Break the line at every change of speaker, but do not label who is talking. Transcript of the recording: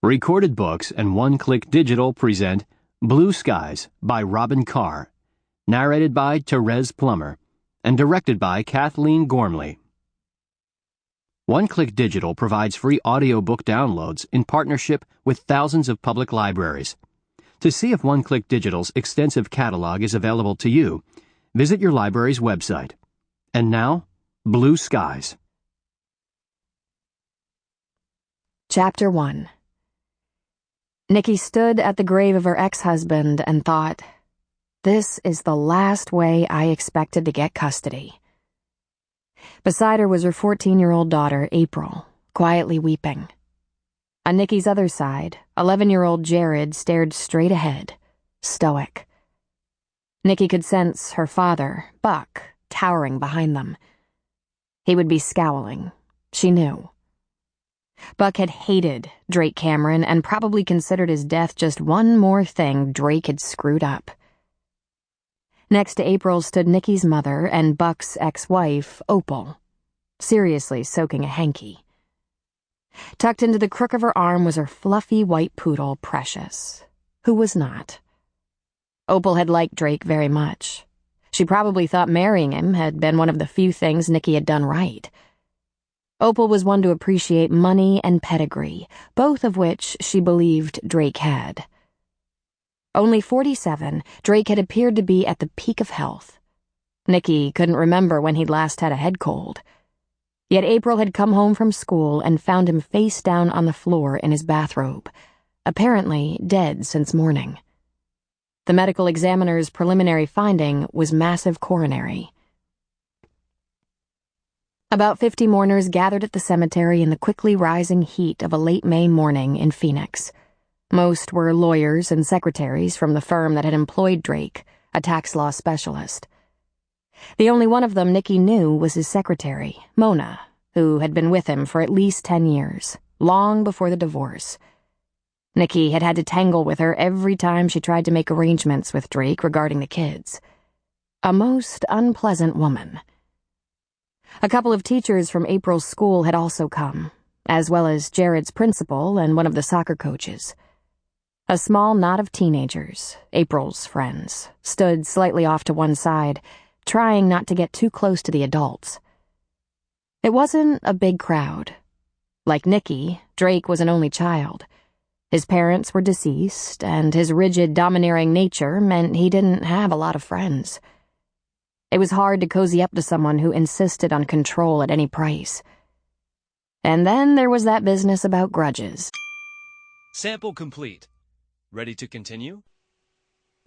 Recorded Books and One Click Digital present Blue Skies by Robyn Carr, narrated by Thérèse Plummer, and directed by Kathleen Gormley. One Click Digital provides free audiobook downloads in partnership with thousands of public libraries. To see if One Click Digital's extensive catalog is available to you, visit your library's website. And now, Blue Skies.
Chapter 1. Nikki stood at the grave of her ex-husband and thought, "This is the last way I expected to get custody." Beside her was her 14-year-old daughter, April, quietly weeping. On Nikki's other side, 11-year-old Jared stared straight ahead, stoic. Nikki could sense her father, Buck, towering behind them. He would be scowling, she knew. Buck had hated Drake Cameron and probably considered his death just one more thing Drake had screwed up. Next to April stood Nikki's mother and Buck's ex-wife, Opal, seriously soaking a hanky. Tucked into the crook of her arm was her fluffy white poodle, Precious, who was not. Opal had liked Drake very much. She probably thought marrying him had been one of the few things Nikki had done right. Opal was one to appreciate money and pedigree, both of which she believed Drake had. Only 47, Drake had appeared to be at the peak of health. Nikki couldn't remember when he'd last had a head cold. Yet April had come home from school and found him face down on the floor in his bathrobe, apparently dead since morning. The medical examiner's preliminary finding was massive coronary. About 50 mourners gathered at the cemetery in the quickly rising heat of a late May morning in Phoenix. Most were lawyers and secretaries from the firm that had employed Drake, a tax law specialist. The only one of them Nikki knew was his secretary, Mona, who had been with him for at least 10 years, long before the divorce. Nikki had to tangle with her every time she tried to make arrangements with Drake regarding the kids. A most unpleasant woman. A couple of teachers from April's school had also come, as well as Jared's principal and one of the soccer coaches. A small knot of teenagers, April's friends, stood slightly off to one side, trying not to get too close to the adults. It wasn't a big crowd. Like Nikki, Drake was an only child. His parents were deceased, and his rigid, domineering nature meant he didn't have a lot of friends. It was hard to cozy up to someone who insisted on control at any price. And then there was that business about grudges.
Sample complete. Ready to continue?